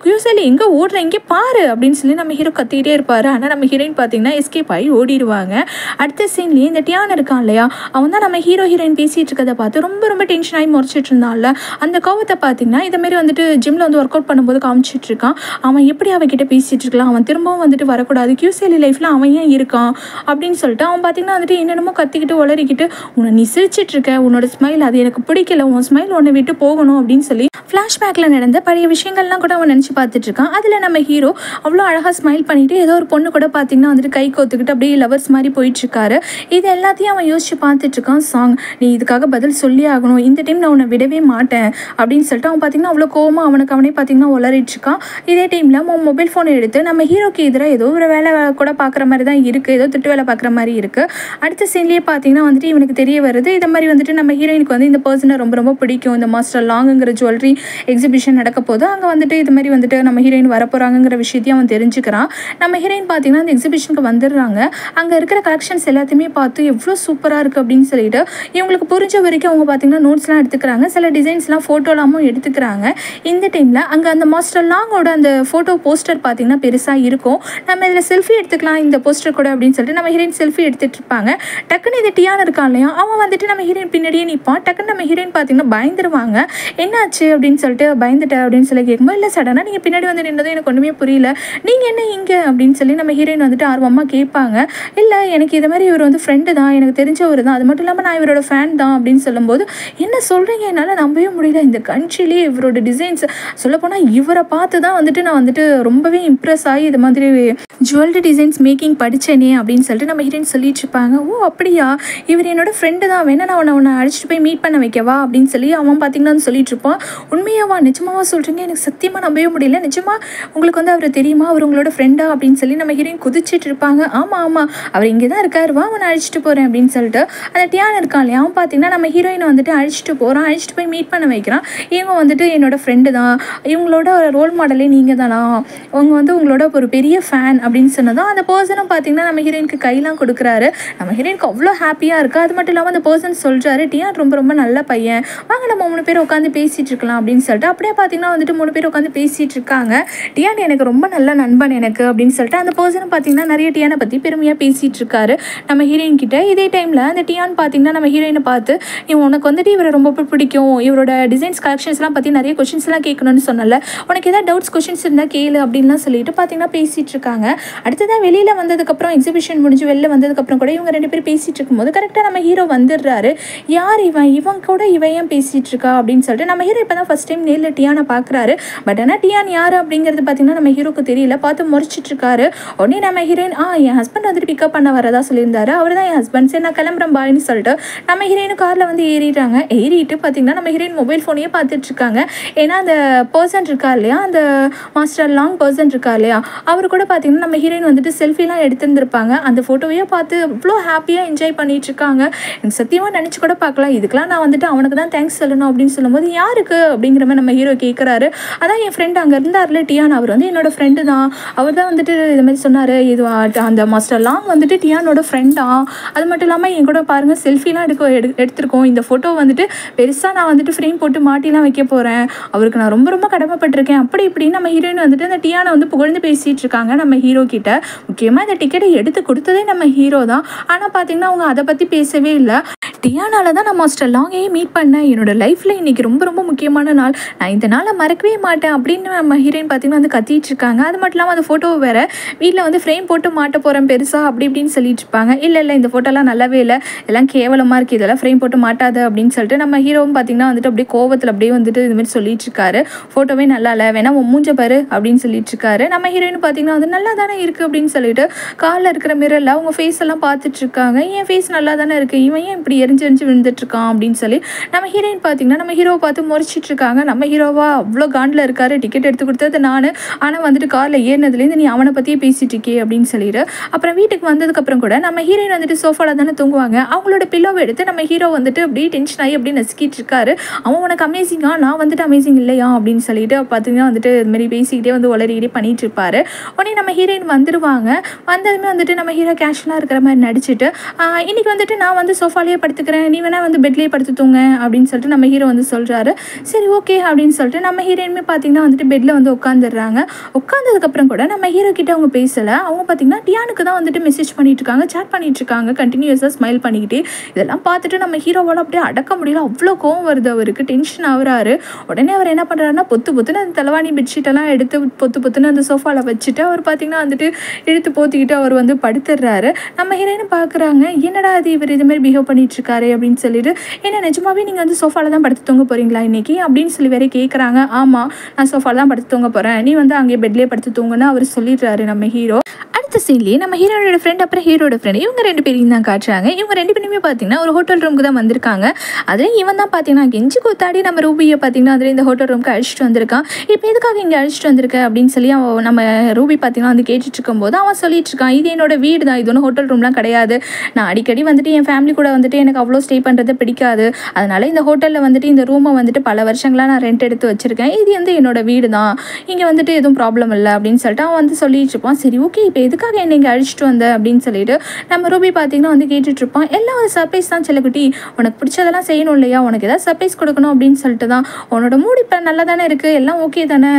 கியூசலி எங்கே ஓடுற, இங்கே பாரு அப்படின்னு சொல்லி நம்ம ஹீரோ கத்திக்கிட்டே இருப்பார். ஆனால் நம்ம ஹீரோயின் பார்த்தீங்கன்னா எஸ்கேப் ஆகி ஓடிடுவாங்க. அடுத்த சீன்லேயே இந்த டியான் இருக்கான் இல்லையா, அவன் தான் நம்ம ஹீரோயின் பேசிகிட்டு இருக்கதை பார்த்து ரொம்ப ரொம்ப டென்ஷன் ஆகி முறைச்சிட்டு இருந்தான்ல, அந்த கோவத்தை பார்த்தீங்கன்னா இதுமாரி வந்துட்டு ஜிம்மில் வந்து ஒர்க் அவுட் பண்ணும்போது காமிச்சிட்டு இருக்கான். அவன் எப்படி அவகிட்ட கிட்ட பேசிகிட்டு இருக்கலாம், அவன் திரும்பவும் வந்துட்டு வரக்கூடாது, கியூசிஎல்இ லைஃப்பில் அவன் ஏன் இருக்கான் அப்படின்னு சொல்லிட்டு அவன் பார்த்திங்கன்னா வந்துட்டு என்னென்னமோ கத்திக்கிட்டு உளறிக்கிட்டு நீ சிரிச்சிட்டு இருக்க, உன்னோட ஸ்மைல் அது எனக்கு பிடிக்கல, உன் ஸ்மைல் உன்னை விட்டு போகணும் அப்படின்னு சொல்லி ஃப்ளாஷ்பேக்கில் நடந்த பழைய விஷயங்கள்லாம் கூட அவன் நினச்சி பார்த்துட்டு இருக்கான். அதில் நம்ம ஹீரோ அவ்வளோ அழகாக ஸ்மைல் பண்ணிவிட்டு ஏதோ ஒரு பொண்ணு கூட பார்த்திங்கன்னா வந்துட்டு கை கோத்துக்கிட்டு அப்படியே லவர்ஸ் மாதிரி போயிட்டுருக்காரு. இது எல்லாத்தையும் அவன் யோசிச்சு பார்த்துட்ருக்கான். சாங் நீ இதுக்காக பதில் சொல்லி ஆகணும், இந்த டைம் நான் உன்னை விடவே மாட்டேன் அப்படின்னு சொல்லிட்டு அவன் பார்த்திங்கன்னா அவ்வளோ கோவமாக அவனே பார்த்திங்கன்னா உளறிட்டுருக்கான். இதே டைமில் அவன் மொபைல் ஃபோனை எடுத்து நம்ம ஹீரோக்கு எதிராக ஏதோ ஒரு வேலை கூட பார்க்குற மாதிரி தான் இருக்குது, ஏதோ திட்டு வேலை பார்க்குற மாதிரி இருக்குது. அடுத்த சீன்லேயே பார்த்திங்கன்னா வந்துட்டு இவனுக்கு தெரிய வருது இதை மாதிரி வந்துட்டு நம்ம ஹீரோயினுக்கு வந்து இந்த பர்சனை ரொம்ப ரொம்ப பிடிக்கும், இந்த மாஸ்டர் லாங்குங்கிற ஜுவல்லரி எக்ஸிபிஷன் நடக்க போது அங்கே வந்துட்டு இது மாதிரி வந்துட்டு நம்ம ஹீரோயின் வரப்போகிறாங்கிற விஷயத்தையும் அவன் தெரிஞ்சுக்கிறான். நம்ம ஹீரோயின் பார்த்திங்கன்னா அந்த எக்ஸிபிஷனுக்கு வந்துடுறாங்க. அங்கே இருக்கிற கலெக்ஷன்ஸ் எல்லாத்தையுமே பார்த்து எவ்வளோ சூப்பராக இருக்குது அப்படின்னு சொல்லிட்டு இவங்களுக்கு புரிஞ்ச வரைக்கும் அவங்க பார்த்திங்கன்னா நோட்ஸ்லாம் எடுத்துக்கிறாங்க, சில டிசைன்ஸ்லாம் ஃபோட்டோலாமும் எடுத்துக்கிறாங்க. இந்த டைமில் அங்கே அந்த மாஸ்டர் லாங்கோட அந்த ஃபோட்டோ போஸ்டர் பார்த்திங்கன்னா பெருசாக இருக்கும். நம்ம இதில் செல்ஃபி எடுத்துக்கலாம் இந்த போஸ்டர் கூட அப்படின்னு சொல்லிட்டு நம்ம ஹீரோயின் செல்ஃபி எடுத்துகிட்டு இருப்பாங்க. டக்குன்னு இது டியான் இருக்கான் இல்லையா, அவன் வந்துட்டு நம்ம ஹீரோயின் பின்னாடியே நிற்பான். டக்குன்னு நம்ம ஹீரோயின் பார்த்திங்கன்னா பயந்துருவாங்க. என்னாச்சு அப்படின்னு சொல்லிட்டு பயந்துட்டேன் அப்படின்னு சொல்லி கேட்கும்போது இல்லை சடனாக நீங்கள் பின்னாடி வந்து நின்றதும் எனக்கு ஒன்றுமே புரியல, நீங்கள் என்ன இங்கே அப்படின்னு சொல்லி நம்ம ஹீரோயின் வந்துட்டு ஆர்வமாக கேட்பாங்க. இல்லை எனக்கு இது மாதிரி இவர் வந்து ஃப்ரெண்டு தான், எனக்கு தெரிஞ்சவர் தான், அது மட்டும் இல்லாமல் நான் இவரோட ஃபேன் தான் அப்படின்னு சொல்லும்போது என்ன சொல்கிறீங்க, என்னால் நம்பவே முடியல, இந்த கண்ட்ரிலேயே இவரோட டிசைன்ஸ் சொல்லப்போனால் இவரை பார்த்து தான் வந்துட்டு நான் வந்துட்டு ரொம்பவே இம்ப்ரெஸ் ஆகி இது மாதிரி ஜுவல்லரி டிசைன்ஸ் மேக்கிங் படித்தேனே அப்படின்னு சொல்லிட்டு நம்ம ஹீரோயின் சொல்லிட்டு இருப்பாங்க. ஓ அப்படியா, இவர் என்னோட ஃப்ரெண்டு தான், வேணா நான் உன்னை அழைச்சிட்டு போய் மீட் பண்ண வைக்கவா அப்படின்னு சொல்லி அவன் பார்த்திங்கன்னா சொல்லிட்டு இருப்பான். உண்மையாவா, நிஜமாவா சொல்கிறீங்க, எனக்கு சத்தியமாக நம்பவே முடியல, நிஜமாக உங்களுக்கு வந்து அவர் தெரியுமா, அவர் உங்களோட ஃப்ரெண்டா அப்படின்னு சொல்லி நம்ம ஹீரோயின் குதிச்சிட்டு இருப்பாங்க. ஆமாம் ஆமாம் அவர் இங்கே தான் இருக்காரு, வா அவனை அழைச்சிட்டு போகிறேன் அப்படின்னு சொல்லிட்டு அந்த டியான் இருக்கான் இல்லையா, அவன் பார்த்திங்கன்னா நம்ம ஹீரோயினை வந்துட்டு அழைச்சிட்டு போகிறான், அழைச்சிட்டு போய் மீட் பண்ண வைக்கிறான். இவங்க வந்துட்டு என்னோட ஃப்ரெண்டு தான், இவங்களோட ரோல் மாடலே நீங்கள் தானா, அவங்க வந்து உங்களோட ஒரு பெரிய ஃபேன் அப்படின்னு சொன்னதும் அந்த பர்சனும் பார்த்திங்கன்னா நம்ம ஹீரோயினுக்கு கையெல்லாம் கொடுக்குறாரு. நம்ம ஹீரோயினுக்கு அவ்வளோ ஹாப்பியாக இருக்குது. அது மட்டும் இல்லாமல் அந்த பர்சன் சொல்கிறாரு டியான் ரொம்ப ரொம்ப நல்ல பையன், வாங்க நம்ம 3 பேர் உட்காந்து பேசிகிட்டு இருக்கலாம் அப்படின்னு சொல்லிட்டு அப்படியே பார்த்திங்கன்னா வந்துட்டு 3 பேர் உட்காந்து பேசிகிட்டு இருக்காங்க. டியான் எனக்கு ரொம்ப நல்ல நண்பன் எனக்கு அப்படின்னு சொல்லிட்டு அந்த பர்சனும் பார்த்திங்கன்னா நிறைய டியானை பற்றி பெருமையாக பேசிகிட்டு இருக்காரு நம்ம ஹீரோயின் கிட்ட. இதே டைமில் அந்த டியான் பார்த்திங்கன்னா நம்ம ஹீரோயினை பார்த்து உனக்கு வந்துட்டு இவரை ரொம்ப பிடிக்கும், இவரோட டிசைன்ஸ் கலெக்ஷன்ஸ்லாம் பற்றி நிறைய கொஷின்ஸ்லாம் கேட்கணும்னு சொன்னல, உனக்கு ஏதாவது டவுட்ஸ் கொஷின்ஸ் இருந்தால் கேளு அப்படின்லாம் சொல்லிட்டு பார்த்திங்கன்னா பேசிகிட்டு இருக்காங்க. அடுத்ததான் வெளியில் வந்ததுக்கப்புறம் எக்ஸிபிஷன் முடிஞ்சு வெளில வந்ததுக்கப்புறம் கூட இவங்க 2 பேர் பேசிகிட்டு இருக்கும்போது கரெக்டாக நம்ம ஹீரோ வந்துடுறாரு. யார் இவன் கூட இவன் ஏன் பேசிகிட்டு இருக்கா அப்படின்னு சொல்லிட்டு நம்ம ஹீரோ இப்போ தான் ஃபஸ்ட் டைம் நேரில் டியானை பார்க்குறாரு. பட் ஆனால் டியான் யார் அப்படிங்கிறது பார்த்திங்கன்னா நம்ம ஹீரோக்கு தெரியல, பார்த்து முறைச்சிட்டு இருக்காரு. உடனே நம்ம ஹீரோயின் என் ஹஸ்பண்ட் வந்துட்டு பிக்கப் பண்ண வரதா சொல்லியிருந்தாரு, அவர் தான் என் ஹஸ்பண்ட், சரி நான் கிளம்புறேன் பாய்ன்னு சொல்லிட்டு நம்ம ஹீரோயின் காரில் வந்து ஏறிடுறாங்க. ஏறிட்டு பார்த்திங்கன்னா நம்ம ஹீரோயின் மொபைல் ஃபோனையே பார்த்துட்டு இருக்காங்க. ஏன்னா அந்த பர்சன் இருக்கா இல்லையா, அந்த மாஸ்டர் லாங் பர்சன் இருக்கா இல்லையா, அவர் கூட பார்த்திங்கன்னா நம்ம ஹீரோயின் வந்துட்டு செல்ஃபிலாம் எடுத்துருந்துருப்பாங்க. அந்த ஃபோட்டோவையே பார்த்து அவ்வளோ ஹாப்பியாக என்ஜாய் பண்ணிட்டு இருக்காங்க. எனக்கு சத்தியமாக நினச்சி கூட பார்க்கலாம், இதுக்கெலாம் நான் வந்துட்டு அவனுக்கு தான் தேங்க்ஸ் சொல்லணும் அப்படின்னு சொல்லும்போது யாருக்கு அப்படிங்கிற மாதிரி நம்ம ஹீரோ கேட்குறாரு. அதான் என் ஃப்ரெண்டு அங்கே இருந்தார்ல டியான், அவர் வந்து என்னோட ஃப்ரெண்டு தான், அவர் தான் வந்துட்டு இது மாதிரி சொன்னார், இது அந்த மாஸ்டர் லாங் வந்துட்டு டியானோட ஃப்ரெண்டா, அது மட்டும் இல்லாமல் என் கூட பாருங்கள் செல்ஃபிலாம் எடுத்திருக்கோம், இந்த ஃபோட்டோ வந்துட்டு பெருசாக நான் வந்துட்டு ஃப்ரேம் போட்டு மாட்டிலாம் வைக்க போகிறேன், அவருக்கு நான் ரொம்ப ரொம்ப கடமைப்பட்டிருக்கேன் அப்படி இப்படின்னு நம்ம ஹீரோயின் வந்துட்டு அந்த டியானை வந்து புகழ்ந்து பேசிகிட்டு இருக்காங்க நம்ம ஹீரோ கிட்ட. முக்கியமாக இந்த டிக்கெட்டை எடுத்து கொடுத்ததே நம்ம ஹீரோ தான். ஆனால் பார்த்திங்கன்னா அவங்க அதை பற்றி பேசவே இல்லை. டியானால தான் நான் மாஸ்டர் லாங்கையே மீட் பண்ணேன், என்னோட லைஃப்பில் இன்றைக்கி ரொம்ப ரொம்ப முக்கியமான நாள், நான் இந்த நாளை மறக்கவே மாட்டேன் அப்படின்னு நம்ம ஹீரோயின் பார்த்திங்கன்னா வந்து கத்திட்டு இருக்காங்க. அது மட்டும் இல்லாமல் அந்த ஃபோட்டோவை வேறு வீட்டில் வந்து ஃப்ரேம் போட்டு மாட்ட போகிறேன் பெருசாக அப்படி இப்படின்னு சொல்லிட்டு இருப்பாங்க. இல்லை இந்த ஃபோட்டோலாம் நல்லாவே இல்லை, எல்லாம் கேவலமாக இருக்குது, இதெல்லாம் ஃப்ரேம் போட்டு மாட்டாது அப்படின்னு சொல்லிட்டு நம்ம ஹீரோவும் பார்த்திங்கன்னா வந்துட்டு அப்படியே கோவத்தில் அப்படியே வந்துட்டு இதுமாதிரி சொல்லிட்டு இருக்காரு. ஃபோட்டோவே நல்லா இல்லை, வேணா மூஞ்ச பாரு அப்படின்னு சொல்லிட்டு இருக்காரு. நம்ம ஹீரோயின் பார்த்திங்கன்னா வந்து நல்லா தானே இருக்குது அப்படின்னு சொல்லிட்டு காலில் இருக்கிற மிரரில் அவங்க ஃபேஸ் எல்லாம் பார்த்துட்டு இருக்காங்க. என் ஃபேஸ் நல்லா தானே இருக்குது, இவன் ஏன் இப்படி எரிஞ்சு விழுந்துட்டுருக்கான் அப்படின்னு சொல்லி நம்ம ஹீரோயின் பார்த்திங்கன்னா நம்ம ஹீரோவை பார்த்து முறைச்சிட்டு இருக்காங்க. நம்ம ஹீரோவா அவ்வளோ காண்டில் இருக்காரு, டிக்கெட் எடுத்து கொடுத்தது நான், ஆனால் வந்துட்டு காரில் ஏறினதுலேருந்து நீ அவனை பற்றியே பேசிட்டு இருக்கே அப்படின்னு சொல்லிட்டு அப்புறம் வீட்டுக்கு வந்ததுக்கப்புறம் கூட நம்ம ஹீரோயின் வந்துட்டு சோஃபாவில் தானே தூங்குவாங்க, அவங்களோட பில்லோவை எடுத்து நம்ம ஹீரோ வந்துட்டு அப்படியே டென்ஷன் ஆகி அப்படியே நசுக்கிட்டு இருக்காரு. அவன் உனக்கு அமேசிங்கா, நான் வந்துட்டு அமேசிங் இல்லையா அப்படின்னு சொல்லிட்டு பார்த்தீங்கன்னா வந்துட்டு இதுமாரி பேசிக்கிட்டே வந்து உளறிக்கிட்டே பண்ணிட்டு இருப்பாரு. உடனே நம்ம ஹீரோயின் வந்துடுவாங்க. வந்ததுமே வந்துட்டு நம்ம ஹீரோ கேஷுவலாக இருக்கிற மாதிரி நடிச்சுட்டு இன்றைக்கி வந்துட்டு நான் வந்து சோஃபாலேயே படுத்துக்கிறேன், நீ வேணா வந்து பெட்லேயே படுத்து தூங்க அப்படின்னு சொல்லிட்டு நம்ம ஹீரோ வந்து சொல்கிறாரு. சரி ஓகே அப்படின்னு சொல்லிட்டு நம்ம ஹீரோயினுமே பார்த்திங்கன்னா வந்துட்டு பெட்டில் வந்து உட்காந்துடுறாங்க. உட்காந்ததுக்கப்புறம் கூட நம்ம ஹீரோ கிட்ட அவங்க பேசலை. அவங்க பார்த்திங்கன்னா டியானுக்கு தான் வந்துட்டு மெசேஜ் பண்ணிட்டு இருக்காங்க, சேட் பண்ணிட்டு இருக்காங்க, கண்டினியூஸாக ஸ்மைல் பண்ணிக்கிட்டே. இதெல்லாம் பார்த்துட்டு நம்ம ஹீரோவால் அப்படியே அடக்க முடியல, அவ்வளோ கோவம் வருது அவருக்கு, டென்ஷன் ஆகுறாரு. உடனே அவர் என்ன பண்ணுறாருன்னா பொத்துன்னு அந்த தலைவாணி பெட்ஷீட்டெல்லாம் எடுத்து பொத்துன்னு அந்த சோஃபாவில் வச்சுட்டு அவர் பார்த்திங்கன்னா வந்துட்டு இழுத்து போத்திக்கிட்டு அவர் வந்து படுத்துடுறாரு. நம்ம ஹீரோயினை பார்க்குறாங்க, என்னடா அது இவர் இதுமாரி பிஹேவ் பண்ணிகிட்ருக்காரு அப்படின்னு சொல்லிட்டு, ஏன்னா நிஜமாவே நீங்கள் வந்து சோஃபாவில் தான் படுத்து தூங்க போகிறீங்களா இன்றைக்கி அப்படின்னு சொல்லி வேற கேட்குறாங்க. ஆமாம், நான் சோஃபாவில் தான் படுத்து தூங்க போகிறேன், நீ வந்து அங்கேயே பெட்லேயே படுத்து தூங்குன்னு அவர் சொல்லிடுறாரு நம்ம ஹீரோ. அடுத்த சீன்லேயே நம்ம ஹீரோட ஃப்ரெண்ட் அப்புறம் ஹீரோட ஃப்ரெண்ட் இவங்க 2 பேரையும் தான் காட்டுறாங்க. இவங்க 2 பேருமே பார்த்தீங்கன்னா ஒரு ஹோட்டல் ரூமுக்கு தான் வந்திருக்காங்க. அதில் இவன் தான் பார்த்தீங்கன்னா கெஞ்சி கூத்தாடி நம்ம ரூபியை பார்த்தீங்கன்னா அதில் இந்த ஹோட்டல் ரூமுக்கு அழைச்சிட்டு வந்திருக்கான். இப்போ எதுக்காக இங்கே அழைச்சிட்டு வந்திருக்க அப்படின்னு சொல்லி அவன் நம்ம ரூபி பார்த்தீங்கன்னா வந்து கேட்டுட்டு இருக்கும்போது அவன் சொல்லிட்டு இருக்கான், இது என்னோட வீடு தான், இது ஒன்றும் ஹோட்டல் ரூம்லாம் கிடையாது. நான் அடிக்கடி வந்துட்டு என் ஃபேமிலி கூட வந்துட்டு எனக்கு அவ்வளோ ஸ்டே பண்ணுறது பிடிக்காது. அதனால் இந்த ஹோட்டலில் வந்துட்டு இந்த ரூமை வந்துட்டு பல வருஷங்களாக நான் ரெண்ட் எடுத்து வச்சுருக்கேன். இது வந்து என்னோட வீடு தான், இங்கே வந்துட்டு எதுவும் ப்ராப்ளம் இல்லை அப்படின்னு சொல்லிட்டு அவன் வந்து சொல்லிட்டு இருப்பான். சரி ஓகே, இப்போ எதுக்காக என்னை இங்கே அழைச்சிட்டு வந்த அப்படின்னு சொல்லிட்டு நம்ம ரூபி பார்த்தீங்கன்னா வந்து கேட்டுட்ருப்பான். எல்லாம் ஒரு சர்ப்ரைஸ் தான் செல்லக்குட்டி, உனக்கு பிடிச்சதெல்லாம் செய்யணும் இல்லையா, உனக்கு ஏதாவது சர்ப்ரைஸ் கொடுக்கணும் அப்படின்னு சொல்லிட்டு தான். உன்னோட மூடு இப்போ நல்லா தானே இருக்குது, எல்லாம் ஓகே தானே,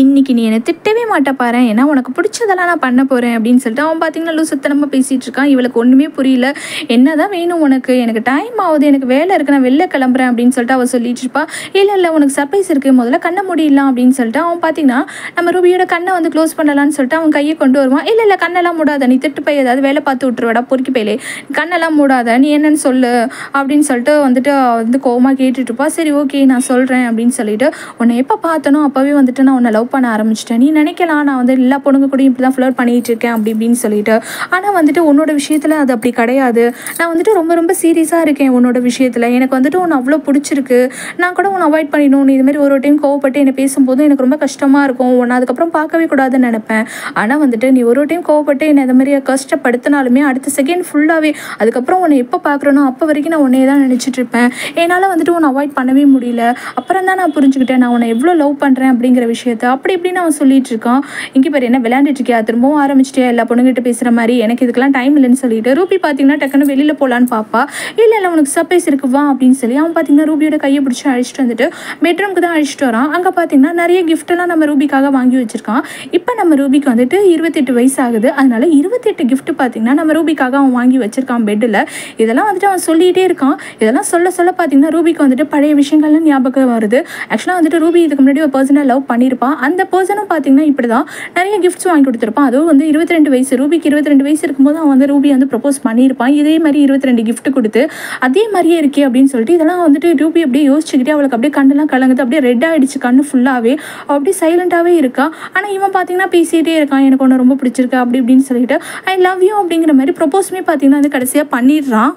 இன்றைக்கி நீ என்னை திட்டவே மாட்ட பாரு, ஏன்னா உனக்கு பிடிச்சதெல்லாம் நான் பண்ண போகிறேன் அப்படின்னு சொல்லிட்டு அவன் பார்த்தீங்கன்னா லூசுத்தனமாக பேசிகிட்டு இருக்கான். இவளுக்கு ஒன்றுமே புரியல, என்ன தான் வேணும் உனக்கு, எனக்கு டைம் ஆகுது, எனக்கு வேலை இருக்குது, நான் வெளில கிளம்புறேன் அப்படின்னு சொல்லிட்டு அவள் சொல்லிட்டு இருப்பா. இல்லை உனக்கு சர்ப்ரைஸ் இருக்குது, முதல்ல கண்ணை முடியலாம் அப்படின்னு சொல்லிட்டு அவன் பார்த்தீங்கன்னா நம்ம ரூபியோட கண்ணை வந்து க்ளோஸ் பண்ணலான்னு சொல்லிட்டு அவன் கையை கொண்டு வருவான். இல்லை கண்ணெல்லாம் மூடாத, நீ திட்டு போய் ஏதாவது வேலை பார்த்து விட்டுருவாடா பொறுக்கி போயிலே, கண்ணெல்லாம் மூடாத, நீ என்னன்னு சொல்லு அப்படின்னு சொல்லிட்டு வந்துட்டு வந்து கோவமாக கேட்டுட்ருப்பா. சரி ஓகே நான் சொல்கிறேன் அப்படின்னு சொல்லிட்டு, உன்னை எப்போ பார்த்தனோ அப்போவே வந்துட்டு நான் உன்னை லவ் பண்ண ஆரம்பிச்சிட்டேன். நீ நினைக்கலாம் நான் வந்து எல்லா பொண்ணுங்க கூட இப்படி தான் ஃப்ளர்ட் பண்ணிகிட்டு இருக்கேன் அப்படி இப்படின்னு சொல்லிட்டு, ஆனால் வந்துட்டு உன்னோட விஷயத்தில் அது அப்படி கிடையாது. நான் வந்துட்டு ரொம்ப சீரியஸாக இருக்கேன் உன்னோட விஷயத்தில், எனக்கு வந்துட்டு உன்னை அவ்வளோ பிடிச்சிருக்கு, நான் கூட உன்னை அவாய்ட் பண்ணிடணும், நீ இதுமாதிரி ஒரு டைம் கோவப்பட்டு என்னை பேசும்போது எனக்கு ரொம்ப கஷ்டமாக இருக்கும், உன்னை அதுக்கப்புறம் பார்க்கவே கூடாதுன்னு நினைப்பேன். ஆனால் வந்துட்டு நீ ஒரு டைம் கோவப்பட்டு என்னை இந்த மாதிரி கஷ்டப்படுத்தினாலுமே அடுத்த செகண்ட் ஃபுல்லாகவே அதுக்கப்புறம் உன்னை எப்போ பார்க்குறனோ அப்போ வரைக்கும் நான் உன்னையே தான் நினச்சிட்டு இருப்பேன். என்னால் வந்துட்டு உன்னை அவாய்ட் பண்ணவே முடியல. அப்புறம் தான் நான் புரிஞ்சுக்கிட்டேன் நான் உன்னை எவ்வளோ லவ் பண்ணுறேன் அப்படிங்கிற விஷயத்த. அப்படி இப்படின்னு அவன் சொல்லிட்டு இருக்கான். இங்கே பேர் என்ன விளையாண்டுட்டு இருக்கியா, திரும்பவும் ஆரம்பிச்சிட்டியா எல்லா பொண்ணுங்கிட்ட பேசுகிற மாதிரி, எனக்கு இதுக்கெல்லாம் டைம் இல்லைன்னு சொல்லிட்டு ரூபி பார்த்தீங்கன்னா டக்குன்னு வெளியில் போகலான்னு பார்ப்பா. இல்லை உனக்கு சர்ப்ரைஸ் இருக்கு வா அப்படின்னு சொல்லி அவன் பார்த்தீங்கன்னா ரூபியோட கையை பிடிச்சி அழைச்சிட்டு வந்துட்டு பெட்ரூமுக்கு தான் அழைச்சிட்டு வரான். அங்கே பார்த்தீங்கன்னா நிறைய கிஃப்டெல்லாம் நம்ம ரூபிக்காக வாங்கி வச்சுருக்கான். இப்போ நம்ம ரூபிக்கு வந்துட்டு 28 வயசு ஆகுது. அதனால 28 கிஃப்ட் பார்த்தீங்கன்னா நம்ம ரூபிக்காக அவன் வாங்கி வச்சிருக்கான் பெட்டில். இதெல்லாம் வந்துட்டு அவன் சொல்லிகிட்டே இருக்கான். இதெல்லாம் சொல்ல பார்த்தீங்கன்னா ரூபிக்கு வந்துட்டு பழைய விஷயங்கள்லாம் ஞாபகம் வருது. ஆக்சுவலாக வந்துட்டு ரூபி இதுக்கு முன்னாடி ஒரு பர்சனை லவ் பண்ணியிருப்பான். அந்த பர்சனும் பார்த்தீங்கன்னா இப்படி தான் நிறைய கிஃப்ட்ஸ் வாங்கி கொடுத்துருப்பான். அதுவும் வந்து 22 வயசு, ரூபிக்கு 22 வயசு இருக்கும்போது அவன் வந்து ரூபி வந்து ப்ரப்போஸ் பண்ணியிருப்பான். இதே மாதிரி 22 கிஃப்ட் கொடுத்து அதே மாதிரியே இருக்கே அப்படின்னு சொல்லிட்டு இதெல்லாம் வந்துட்டு ரூபி அப்படியே யோசிச்சுக்கிட்டே அவளுக்கு அப்படியே கண்ணெல்லாம் கலங்குது, அப்படியே ரெட் ஆகிடுச்சு கண்ணு ஃபுல்லாகவே, அப்படியே சைலண்ட்டாகவே இருக்கா. ஆனால் இவன் பார்த்தீங்கன்னா பேசிகிட்டே இருக்கான், எனக்கு ஒன்று ரொம்ப பிடிச்சிருக்கு அப்படி இப்படின்னு சொல்லிட்டு ஐ லவ் யூ அப்படிங்கிற மாதிரி ப்ரப்போஸுமே பார்த்தீங்கன்னா வந்து கடைசியாக பண்ணிடுறான்.